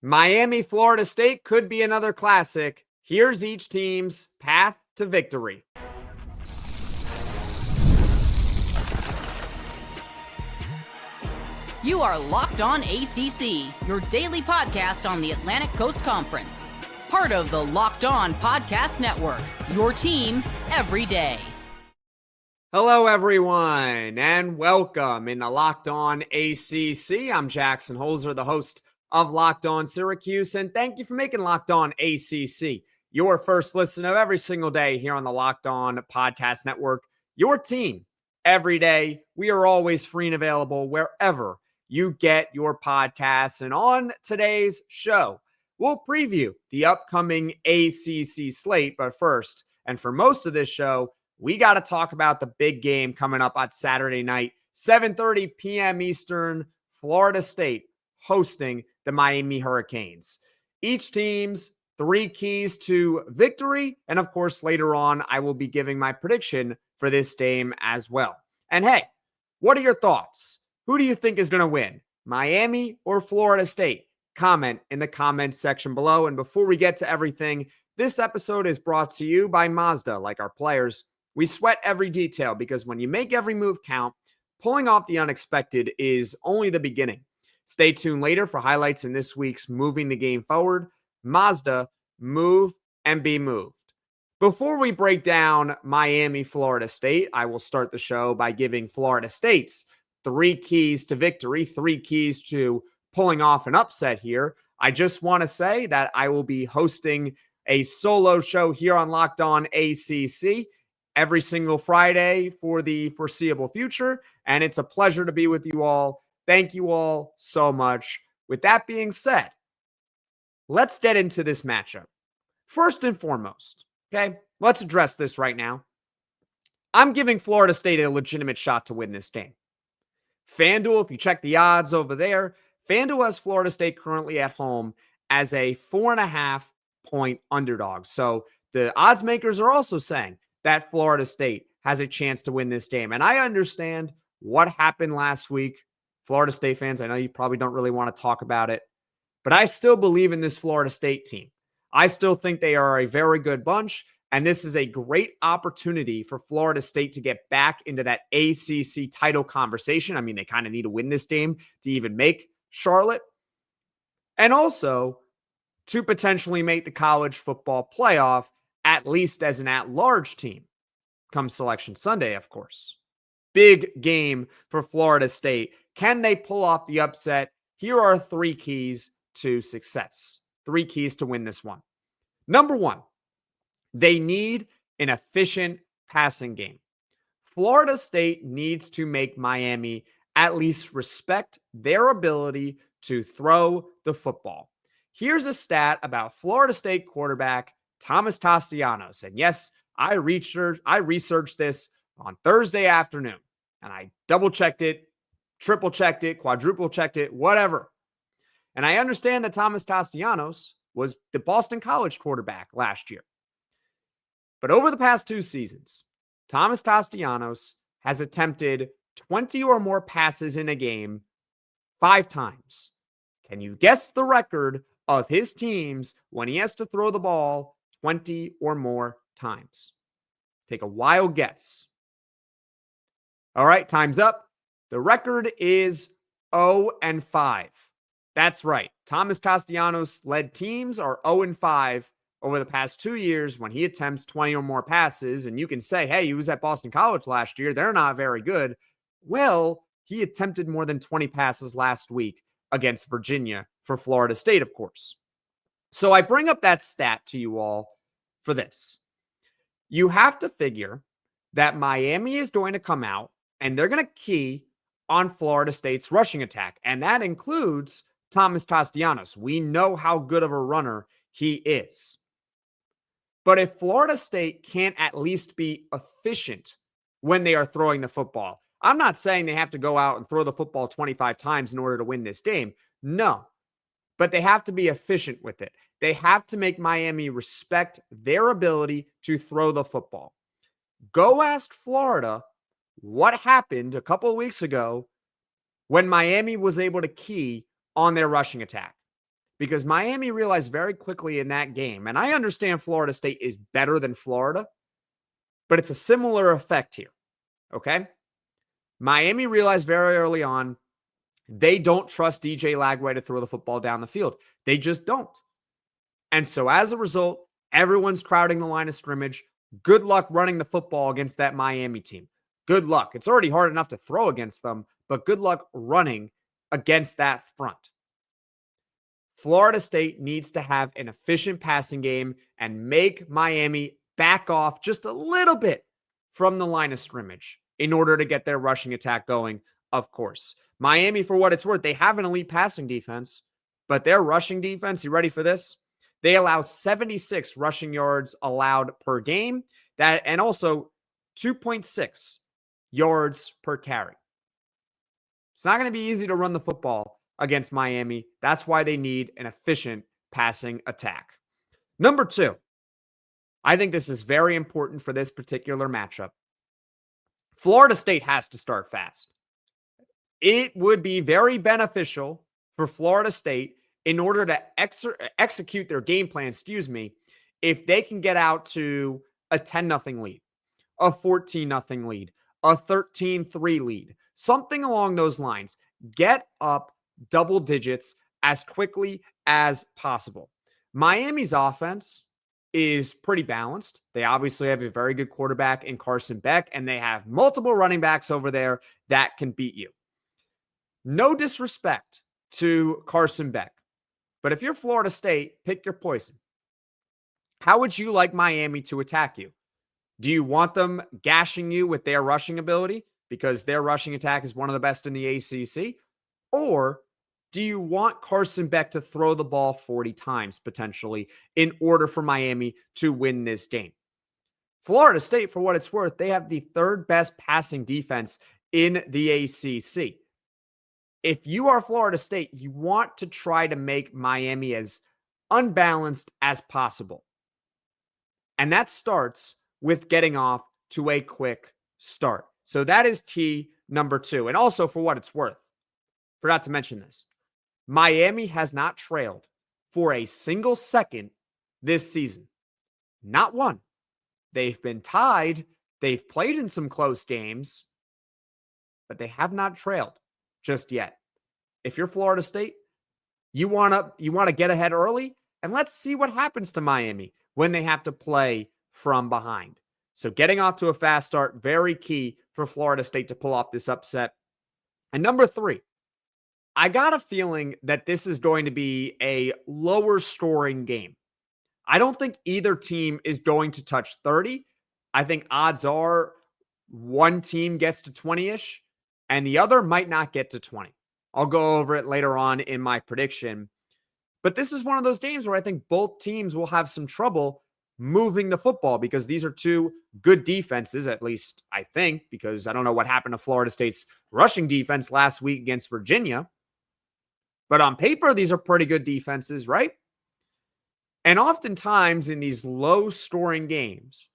Miami, Florida State could be another classic. Here's each team's path to victory. You are Locked On ACC, your daily podcast on the Atlantic Coast Conference. Part of the Locked On Podcast Network, your team every day. Hello, everyone, and welcome in the Locked On ACC. I'm Jackson Holzer, the host of Locked On Syracuse, and thank you for making Locked On ACC your first listen of every single day here on the Locked On Podcast Network, your team every day. We are always free and available wherever you get your podcasts. And on today's show, we'll preview the upcoming ACC slate. But first, and for most of this show, we got to talk about the big game coming up on Saturday night, 7:30 p.m. Eastern, Florida State hosting the Miami Hurricanes. Each team's 3 keys to victory. And of course, later on, I will be giving my prediction for this game as well. And hey, what are your thoughts? Who do you think is going to win, Miami or Florida State? Comment in the comments section below. And before we get to everything, this episode is brought to you by Mazda. Like our players, we sweat every detail because when you make every move count, pulling off the unexpected is only the beginning. Stay tuned later for highlights in this week's Moving the Game Forward. Mazda, move and be moved. Before we break down Miami, Florida State, I will start the show by giving Florida State's 3 keys to victory, 3 keys to pulling off an upset here. I just want to say that I will be hosting a solo show here on Locked On ACC every single Friday for the foreseeable future, and it's a pleasure to be with you all. Thank you all so much. With that being said, let's get into this matchup. First and foremost, okay, let's address this right now. I'm giving Florida State a legitimate shot to win this game. FanDuel, if you check the odds over there, FanDuel has Florida State currently at home as a 4.5 point underdog. So the odds makers are also saying that Florida State has a chance to win this game. And I understand what happened last week. Florida State fans, I know you probably don't really want to talk about it, but I still believe in this Florida State team. I still think they are a very good bunch, and this is a great opportunity for Florida State to get back into that ACC title conversation. I mean, they kind of need to win this game to even make Charlotte, and also to potentially make the college football playoff, at least as an at-large team, come Selection Sunday, of course. Big game for Florida State. Can they pull off the upset? Here are 3 keys to success. 3 keys to win this one. Number 1, they need an efficient passing game. Florida State needs to make Miami at least respect their ability to throw the football. Here's a stat about Florida State quarterback Thomas Castellanos. And yes, I researched this on Thursday afternoon, and I double-checked it, triple-checked it, quadruple-checked it, whatever. And I understand that Thomas Castellanos was the Boston College quarterback last year. But over the past 2 seasons, Thomas Castellanos has attempted 20 or more passes in a game 5 times. Can you guess the record of his teams when he has to throw the ball 20 or more times? Take a wild guess. All right, time's up. The record is 0-5. That's right. Thomas Castellanos led teams are 0-5 over the past 2 years when he attempts 20 or more passes. And you can say, hey, he was at Boston College last year. They're not very good. Well, he attempted more than 20 passes last week against Virginia for Florida State, of course. So I bring up that stat to you all for this. You have to figure that Miami is going to come out and they're going to key on Florida State's rushing attack. And that includes Thomas Castellanos. We know how good of a runner he is. But if Florida State can't at least be efficient when they are throwing the football, I'm not saying they have to go out and throw the football 25 times in order to win this game. No, but they have to be efficient with it. They have to make Miami respect their ability to throw the football. Go ask Florida what happened a couple of weeks ago when Miami was able to key on their rushing attack. because Miami realized very quickly in that game, and I understand Florida State is better than Florida, but it's a similar effect here, okay? Miami realized very early on they don't trust DJ Lagway to throw the football down the field. They just don't. And so as a result, everyone's crowding the line of scrimmage. Good luck running the football against that Miami team. Good luck. It's already hard enough to throw against them, but good luck running against that front. Florida State needs to have an efficient passing game and make Miami back off just a little bit from the line of scrimmage in order to get their rushing attack going, of course. Miami, for what it's worth, they have an elite passing defense, but their rushing defense, you ready for this? They allow 76 rushing yards allowed per game, and also 2.6 yards per carry. It's not going to be easy to run the football against Miami. That's why they need an efficient passing attack. Number 2, I think this is very important for this particular matchup. Florida State has to start fast. It would be very beneficial for Florida State in order to execute their game plan, if they can get out to a 10-0 lead, a 14-0 lead, a 13-3 lead, something along those lines. Get up double digits as quickly as possible. Miami's offense is pretty balanced. They obviously have a very good quarterback in Carson Beck, and they have multiple running backs over there that can beat you. No disrespect to Carson Beck, but if you're Florida State, pick your poison. How would you like Miami to attack you? Do you want them gashing you with their rushing ability because their rushing attack is one of the best in the ACC? Or do you want Carson Beck to throw the ball 40 times potentially in order for Miami to win this game? Florida State, for what it's worth, they have the third best passing defense in the ACC. If you are Florida State, you want to try to make Miami as unbalanced as possible. And that starts with getting off to a quick start. So that is key number 2. And also, for what it's worth, forgot to mention this, Miami has not trailed for a single second this season. Not one. They've been tied. They've played in some close games, but they have not trailed just yet. If you're Florida State, you want to get ahead early, and let's see what happens to Miami when they have to play from behind. So getting off to a fast start, very key for Florida State to pull off this upset. And number 3, I got a feeling that this is going to be a lower scoring game. I don't think either team is going to touch 30. I think odds are one team gets to 20-ish and the other might not get to 20. I'll go over it later on in my prediction. But this is one of those games where I think both teams will have some trouble moving the football because these are two good defenses, at least I think, because I don't know what happened to Florida State's rushing defense last week against Virginia. But on paper, these are pretty good defenses, right? And oftentimes in these low-scoring games,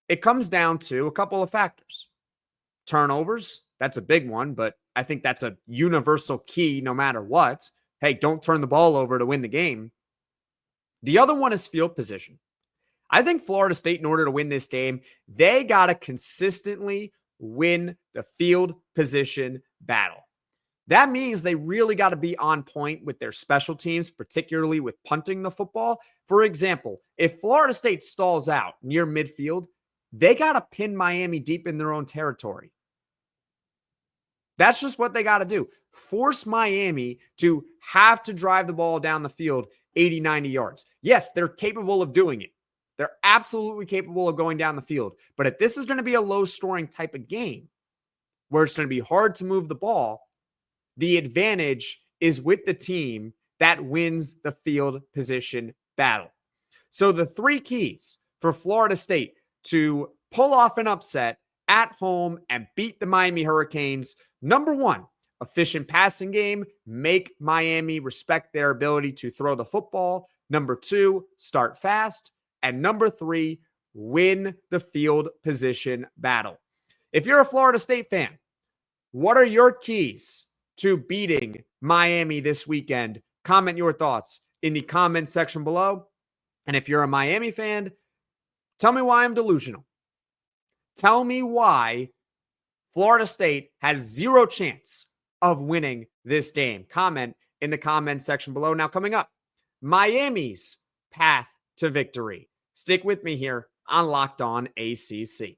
it comes down to a couple of factors. Turnovers, that's a big one, but I think that's a universal key no matter what. Hey, don't turn the ball over to win the game. The other one is field position. I think Florida State, in order to win this game, they got to consistently win the field position battle. That means they really got to be on point with their special teams, particularly with punting the football. For example, if Florida State stalls out near midfield, they got to pin Miami deep in their own territory. That's just what they got to do. Force Miami to have to drive the ball down the field 80, 90 yards. Yes, they're capable of doing it. They're absolutely capable of going down the field. But if this is going to be a low-scoring type of game where it's going to be hard to move the ball, the advantage is with the team that wins the field position battle. So the 3 keys for Florida State to pull off an upset at home and beat the Miami Hurricanes: number 1, efficient passing game, make Miami respect their ability to throw the football. Number 2, start fast. And number 3, win the field position battle. If you're a Florida State fan, what are your keys to beating Miami this weekend Comment your thoughts in the comment section below. And if you're a Miami fan, tell me why I'm delusional. Tell me why Florida State has zero chance of winning this game. Comment in the comment section below. Now, coming up, Miami's path to victory. Stick with me here on Locked On ACC.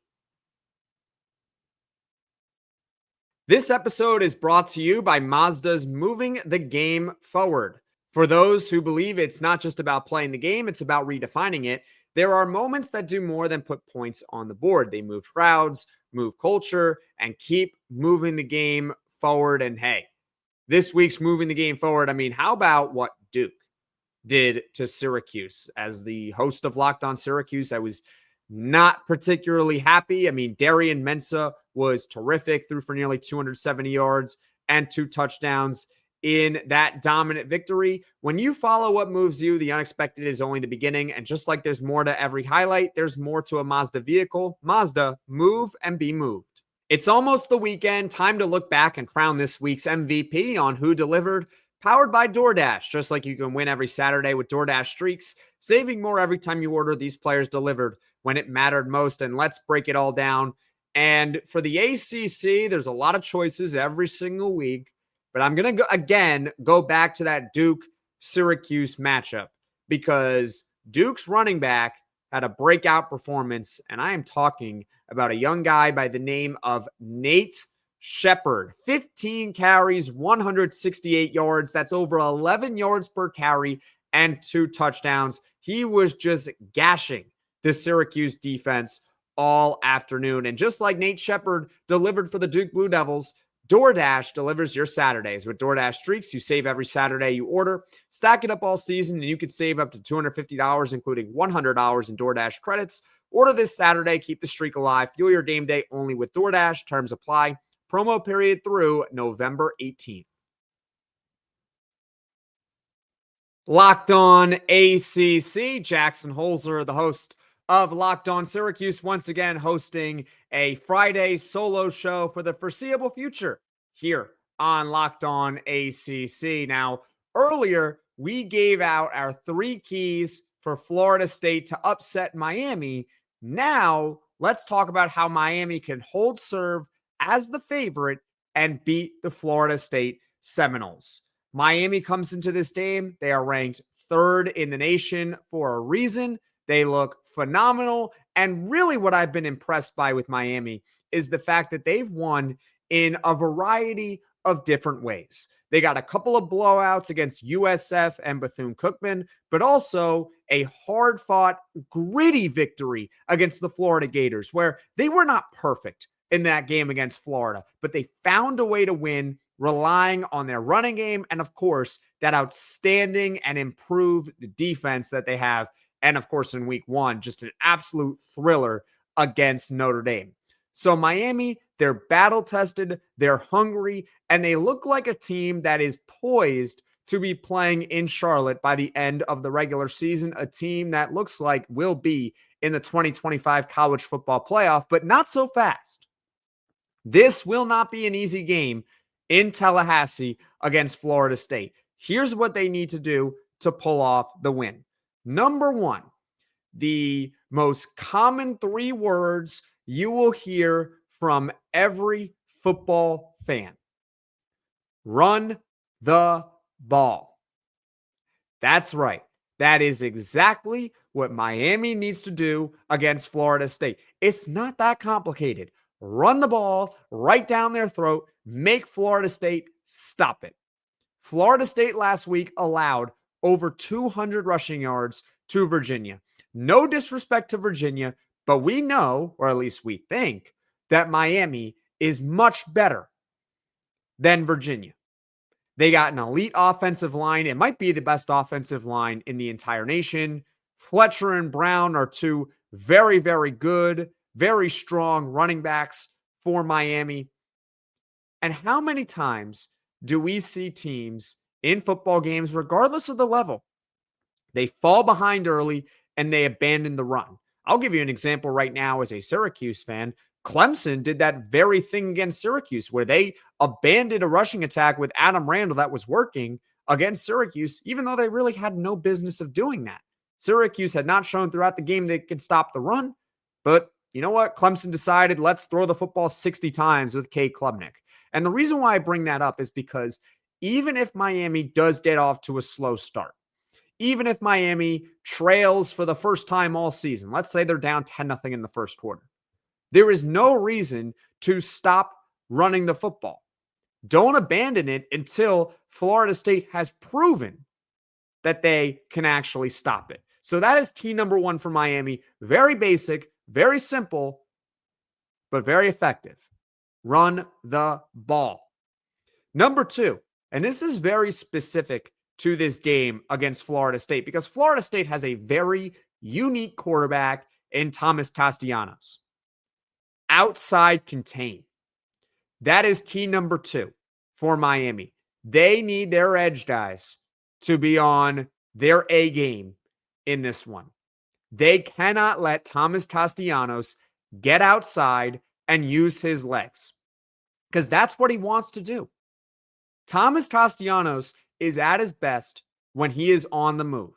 This episode is brought to you by Mazda's Moving the Game Forward. For those who believe it's not just about playing the game, it's about redefining it, there are moments that do more than put points on the board. They move crowds, move culture, and keep moving the game forward. And hey, this week's moving the game forward, I mean, how about what Duke did to Syracuse? As the host of Locked On Syracuse, I was not particularly happy. I mean, Darian Mensah was terrific, threw for nearly 270 yards and 2 touchdowns in that dominant victory. When you follow what moves you, the unexpected is only the beginning. And just like there's more to every highlight, there's more to a Mazda vehicle. Mazda, move and be moved. It's almost the weekend. Time to look back and crown this week's MVP on who delivered. Powered by DoorDash. Just like you can win every Saturday with DoorDash Streaks, saving more every time you order, these players delivered when it mattered most. And let's break it all down. And for the ACC, there's a lot of choices every single week. But I'm going to go back to that Duke-Syracuse matchup because Duke's running back had a breakout performance. And I am talking about a young guy by the name of Nate Shepherd. 15 carries, 168 yards. That's over 11 yards per carry and 2 touchdowns. He was just gashing the Syracuse defense all afternoon. And just like Nate Shepherd delivered for the Duke Blue Devils, DoorDash delivers your Saturdays. With DoorDash Streaks, you save every Saturday you order. Stack it up all season, and you can save up to $250, including $100 in DoorDash credits. Order this Saturday. Keep the streak alive. Fuel your game day only with DoorDash. Terms apply. Promo period through November 18th. Locked On ACC. Jackson Holzer, the host of Locked On Syracuse, once again hosting a Friday solo show for the foreseeable future here on Locked On ACC. Now, earlier, we gave out our 3 keys for Florida State to upset Miami. Now, let's talk about how Miami can hold serve as the favorite and beat the Florida State Seminoles. Miami comes into this game. They are ranked 3rd in the nation for a reason. They look phenomenal. And really what I've been impressed by with Miami is the fact that they've won in a variety of different ways. They got a couple of blowouts against USF and Bethune-Cookman, but also a hard-fought, gritty victory against the Florida Gators, where they were not perfect in that game against Florida, but they found a way to win, relying on their running game and, of course, that outstanding and improved defense that they have. And, of course, in week 1, just an absolute thriller against Notre Dame. So Miami, they're battle-tested, they're hungry, and they look like a team that is poised to be playing in Charlotte by the end of the regular season, a team that looks like will be in the 2025 college football playoff, but not so fast. This will not be an easy game in Tallahassee against Florida State. Here's what they need to do to pull off the win. Number 1, the most common 3 words you will hear from every football fan. Run the ball. That's right. That is exactly what Miami needs to do against Florida State. It's not that complicated. Run the ball right down their throat. Make Florida State stop it. Florida State last week allowed over 200 rushing yards to Virginia. No disrespect to Virginia, but we know, or at least we think, that Miami is much better than Virginia. They got an elite offensive line. It might be the best offensive line in the entire nation. Fletcher and Brown are 2 very, very good, very strong running backs for Miami. And how many times do we see teams in football games, regardless of the level, they fall behind early and they abandon the run? I'll give you an example right now as a Syracuse fan. Clemson did that very thing against Syracuse where they abandoned a rushing attack with Adam Randall that was working against Syracuse, even though they really had no business of doing that. Syracuse had not shown throughout the game they could stop the run, but you know what? Clemson decided, let's throw the football 60 times with K. Klubnik. And the reason why I bring that up is because even if Miami does get off to a slow start, even if Miami trails for the first time all season, let's say they're down 10-0 in the first quarter, there is no reason to stop running the football. Don't abandon it until Florida State has proven that they can actually stop it. So that is key number one for Miami. Very basic, very simple, but very effective. Run the ball. Number two, and this is very specific to this game against Florida State because Florida State has a very unique quarterback in Thomas Castellanos. Outside contain. That is key number two for Miami. They need their edge guys to be on their A game in this one. They cannot let Thomas Castellanos get outside and use his legs because that's what he wants to do. Thomas Castellanos is at his best when he is on the move.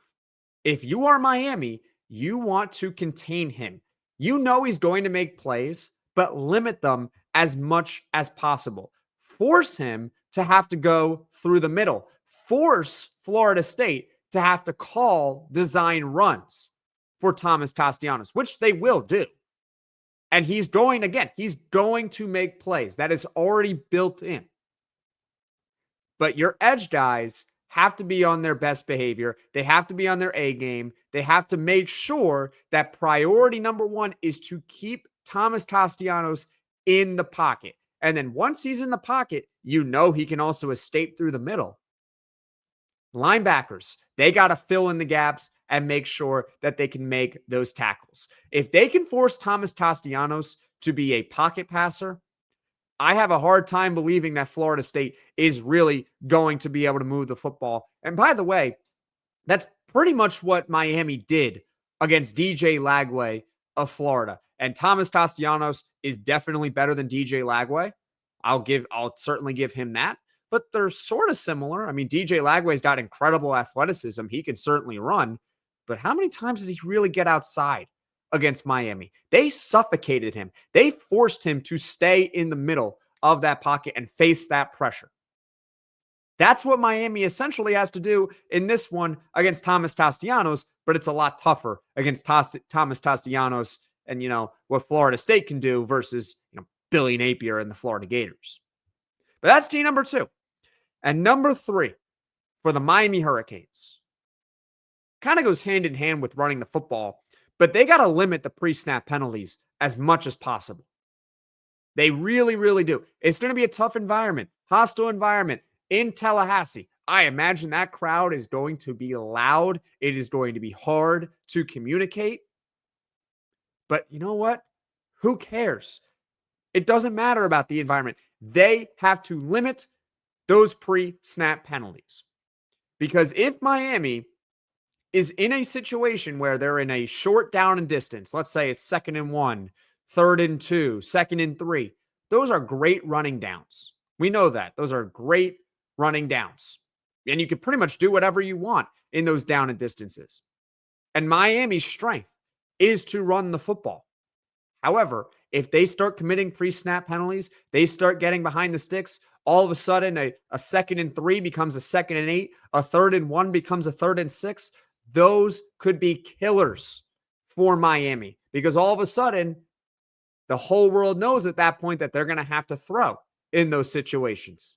If you are Miami, you want to contain him. You know he's going to make plays, but limit them as much as possible. Force him to have to go through the middle. Force Florida State to have to call design runs for Thomas Castellanos, which they will do. And he's going to make plays. That is already built in. But your edge guys have to be on their best behavior. They have to be on their A game. They have to make sure that priority number one is to keep Thomas Castellanos in the pocket. And then once he's in the pocket, you know he can also escape through the middle. Linebackers, they got to fill in the gaps and make sure that they can make those tackles. If they can force Thomas Castellanos to be a pocket passer, I have a hard time believing that Florida State is really going to be able to move the football. And by the way, that's pretty much what Miami did against DJ Lagway of Florida. And Thomas Castellanos is definitely better than DJ Lagway. I'll certainly give him that. But they're sort of similar. I mean, DJ Lagway's got incredible athleticism. He can certainly run. But how many times did he really get outside against Miami? They suffocated him. They forced him to stay in the middle of that pocket and face that pressure. That's what Miami essentially has to do in this one against Thomas Castellanos, but it's a lot tougher against Thomas Castellanos and, what Florida State can do versus, Billy Napier and the Florida Gators. But that's key number two. And number three for the Miami Hurricanes kind of goes hand in hand with running the football, but they got to limit the pre-snap penalties as much as possible. They really, really do. It's going to be a tough environment, hostile environment in Tallahassee. I imagine that crowd is going to be loud. It is going to be hard to communicate. But you know what? Who cares? It doesn't matter about the environment. They have to limit those pre-snap penalties. Because if Miami is in a situation where they're in a short down and distance, let's say it's 2nd and 1, 3rd and 2, 2nd and 3, those are great running downs. We know that. Those are great running downs. And you can pretty much do whatever you want in those down and distances. And Miami's strength is to run the football. However, if they start committing pre-snap penalties, they start getting behind the sticks, all of a sudden a 2nd and 3 becomes a 2nd and 8, a 3rd and 1 becomes a 3rd and 6. Those could be killers for Miami because all of a sudden the whole world knows at that point that they're going to have to throw in those situations.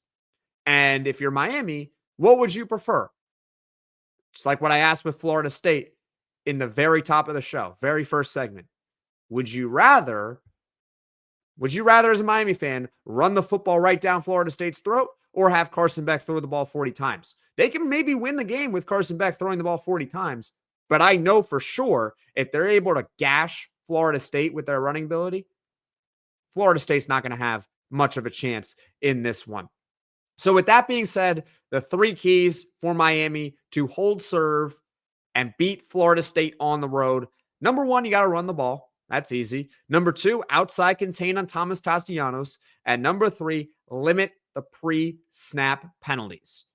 And if you're Miami, what would you prefer? Just like what I asked with Florida State in the very top of the show, very first segment. Would you rather as a Miami fan run the football right down Florida State's throat or have Carson Beck throw the ball 40 times? They can maybe win the game with Carson Beck throwing the ball 40 times, but I know for sure if they're able to gash Florida State with their running ability, Florida State's not going to have much of a chance in this one. So with that being said, the three keys for Miami to hold serve and beat Florida State on the road. Number one, you got to run the ball. That's easy. Number two, outside contain on Thomas Castellanos. And number three, limit the pre-snap penalties.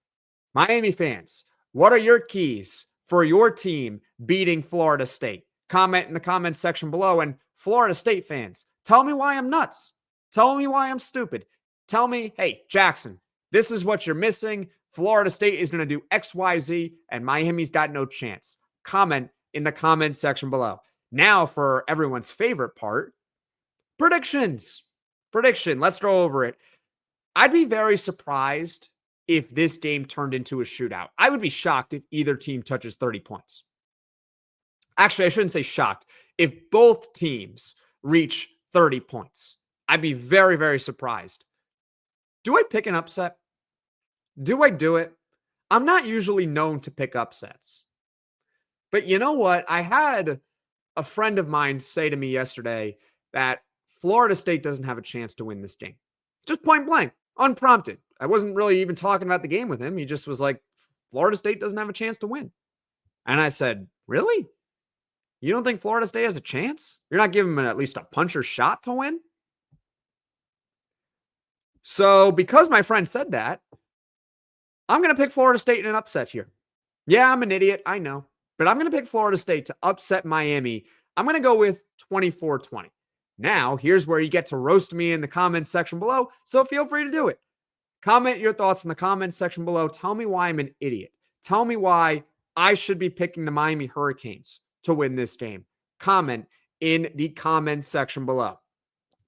Miami fans, what are your keys for your team beating Florida State? Comment in the comments section below. And Florida State fans, tell me why I'm nuts. Tell me why I'm stupid. Tell me, hey, Jackson, this is what you're missing. Florida State is going to do X, Y, Z, and Miami's got no chance. Comment in the comments section below. Now for everyone's favorite part, predictions. Prediction. Let's go over it. I'd be very surprised if this game turned into a shootout. I would be shocked if either team touches 30 points. Actually, I shouldn't say shocked. If both teams reach 30 points, I'd be very, very surprised. Do I pick an upset? Do I do it? I'm not usually known to pick upsets. But you know what? I had a friend of mine say to me yesterday that Florida State doesn't have a chance to win this game. Just point blank, unprompted. I wasn't really even talking about the game with him. He just was like, Florida State doesn't have a chance to win. And I said, really? You don't think Florida State has a chance? You're not giving them at least a puncher shot to win? So because my friend said that, I'm going to pick Florida State in an upset here. Yeah, I'm an idiot, I know. But I'm going to pick Florida State to upset Miami. I'm going to go with 24-20. Now, here's where you get to roast me in the comments section below, so feel free to do it. Comment your thoughts in the comments section below. Tell me why I'm an idiot. Tell me why I should be picking the Miami Hurricanes to win this game. Comment in the comments section below.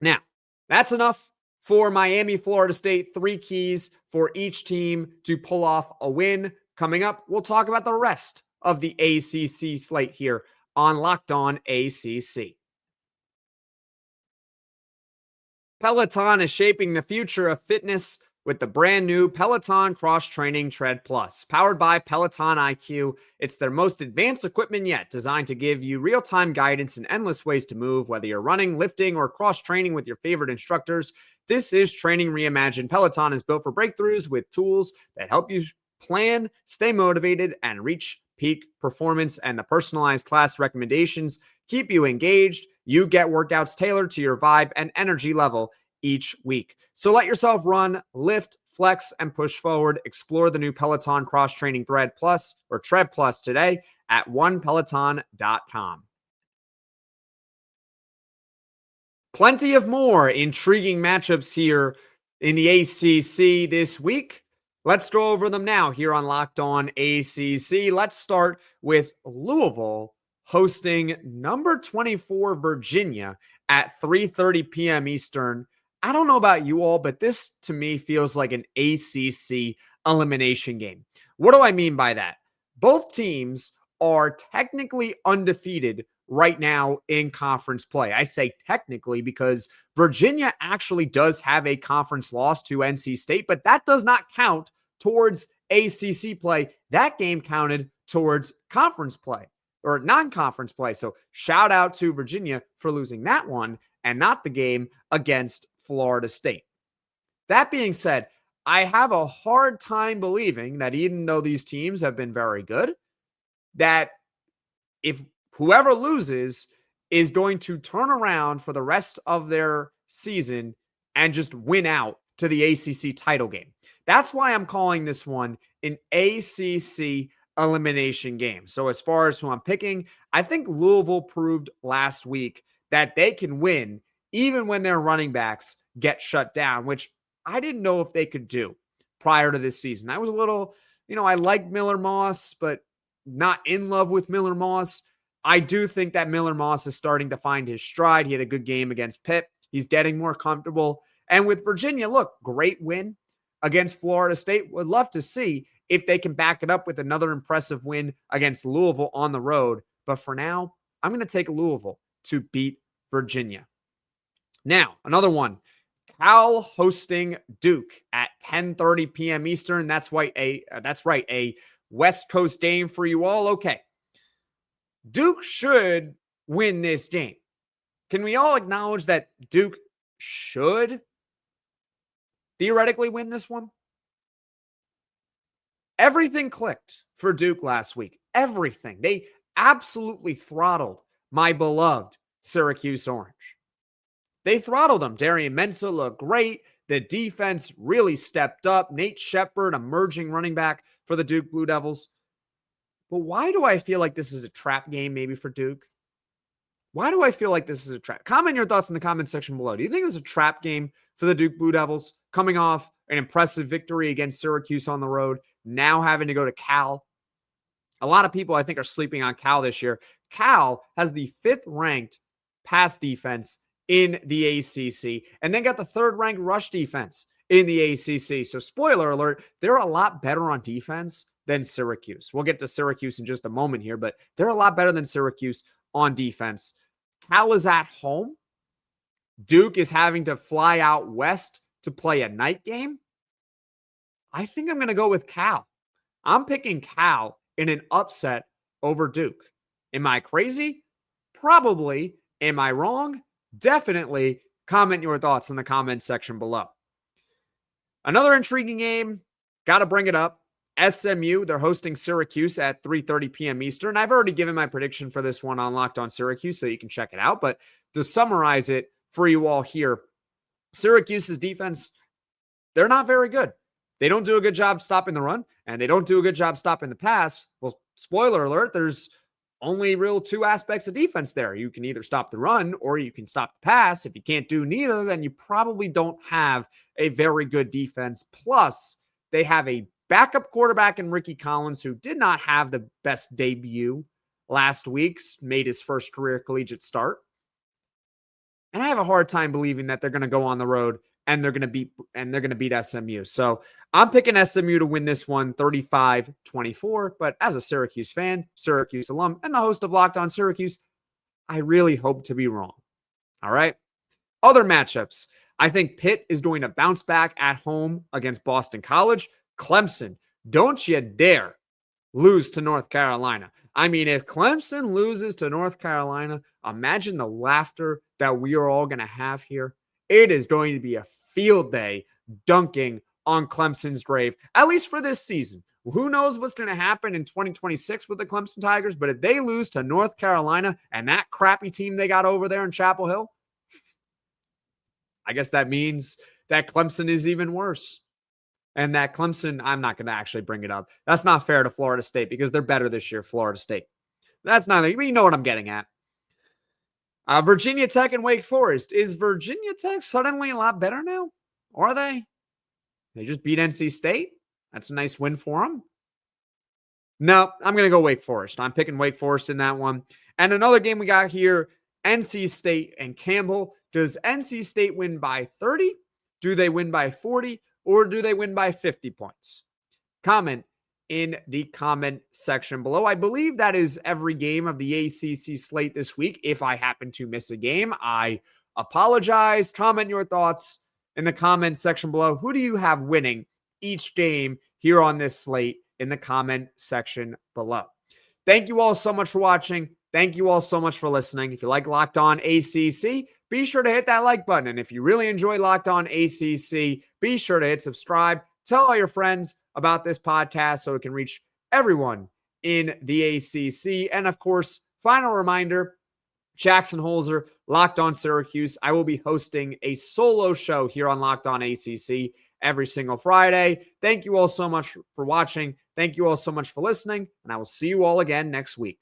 Now, that's enough for Miami, Florida State. 3 keys for each team to pull off a win. Coming up, we'll talk about the rest of the ACC slate here on Locked On ACC. Peloton is shaping the future of fitness with the brand new Peloton Cross Training Tread Plus. Powered by Peloton IQ, it's their most advanced equipment yet, designed to give you real-time guidance and endless ways to move, whether you're running, lifting, or cross-training with your favorite instructors. This is Training Reimagined. Peloton is built for breakthroughs with tools that help you plan, stay motivated, and reach peak performance, and the personalized class recommendations keep you engaged. You get workouts tailored to your vibe and energy level each week. So let yourself run, lift, flex, and push forward. Explore the new Peloton Cross Training Thread Plus or Tread Plus today at onepeloton.com. Plenty of more intriguing matchups here in the ACC this week. Let's go over them now here on Locked On ACC. Let's start with Louisville hosting number 24 Virginia at 3:30 p.m. Eastern. I don't know about you all, but this to me feels like an ACC elimination game. What do I mean by that? Both teams are technically undefeated right now in conference play. I say technically because Virginia actually does have a conference loss to NC State, but that does not count towards ACC play. That game counted towards conference play or non-conference play. So shout out to Virginia for losing that one and not the game against Florida State. That being said, I have a hard time believing that even though these teams have been very good, that if whoever loses is going to turn around for the rest of their season and just win out to the ACC title game. That's why I'm calling this one an ACC elimination game. So as far as who I'm picking, I think Louisville proved last week that they can win even when their running backs get shut down, which I didn't know if they could do prior to this season. I was a little, I like Miller Moss, but not in love with Miller Moss. I do think that Miller Moss is starting to find his stride. He had a good game against Pitt. He's getting more comfortable. And with Virginia, look, great win against Florida State. Would love to see if they can back it up with another impressive win against Louisville on the road. But for now, I'm going to take Louisville to beat Virginia. Now, another one. Cal hosting Duke at 10:30 p.m. Eastern. That's right, a West Coast game for you all. Okay. Duke should win this game. Can we all acknowledge that Duke should theoretically win this one? Everything clicked for Duke last week. Everything. They absolutely throttled my beloved Syracuse Orange. They throttled them. Darian Mensah looked great. The defense really stepped up. Nate Shepard, emerging running back for the Duke Blue Devils. But why do I feel like this is a trap game maybe for Duke? Why do I feel like this is a trap? Comment your thoughts in the comment section below. Do you think it was a trap game for the Duke Blue Devils coming off an impressive victory against Syracuse on the road, now having to go to Cal? A lot of people, I think, are sleeping on Cal this year. Cal has the 5th ranked pass defense in the ACC and then got the 3rd ranked rush defense in the ACC. So spoiler alert, they're a lot better on defense than Syracuse. We'll get to Syracuse in just a moment here, but they're a lot better than Syracuse on defense. Cal is at home. Duke is having to fly out west to play a night game. I think I'm going to go with Cal. I'm picking Cal in an upset over Duke. Am I crazy? Probably. Am I wrong? Definitely. Comment your thoughts in the comments section below. Another intriguing game. Got to bring it up. SMU, they're hosting Syracuse at 3:30 p.m. Eastern. I've already given my prediction for this one on Locked On Syracuse, so you can check it out. But to summarize it for you all here, Syracuse's defense, they're not very good. They don't do a good job stopping the run, and they don't do a good job stopping the pass. Well, spoiler alert, there's only real 2 aspects of defense there. You can either stop the run or you can stop the pass. If you can't do neither, then you probably don't have a very good defense. Plus, they have a backup quarterback in Ricky Collins, who did not have the best debut last week, made his first career collegiate start. And I have a hard time believing that they're going to go on the road and they're going to beat SMU. So I'm picking SMU to win this one 35-24. But as a Syracuse fan, Syracuse alum, and the host of Locked On Syracuse, I really hope to be wrong. All right. Other matchups. I think Pitt is going to bounce back at home against Boston College. Clemson, don't you dare lose to North Carolina. I mean, if Clemson loses to North Carolina, imagine the laughter that we are all going to have here. It is going to be a field day dunking on Clemson's grave, at least for this season. Who knows what's going to happen in 2026 with the Clemson Tigers, but if they lose to North Carolina and that crappy team they got over there in Chapel Hill, I guess that means that Clemson is even worse. And that Clemson, I'm not going to actually bring it up. That's not fair to Florida State because they're better this year, Florida State. That's neither. You know what I'm getting at. Virginia Tech and Wake Forest. Is Virginia Tech suddenly a lot better now? Are they? They just beat NC State. That's a nice win for them. No, I'm going to go Wake Forest. I'm picking Wake Forest in that one. And another game we got here, NC State and Campbell. Does NC State win by 30? Do they win by 40? Or do they win by 50 points? Comment in the comment section below. I believe that is every game of the ACC slate this week. If I happen to miss a game, I apologize. Comment your thoughts in the comment section below. Who do you have winning each game here on this slate in the comment section below? Thank you all so much for watching. Thank you all so much for listening. If you like Locked On ACC, be sure to hit that like button. And if you really enjoy Locked On ACC, be sure to hit subscribe. Tell all your friends about this podcast so it can reach everyone in the ACC. And of course, final reminder, Jackson Holzer, Locked On Syracuse. I will be hosting a solo show here on Locked On ACC every single Friday. Thank you all so much for watching. Thank you all so much for listening. And I will see you all again next week.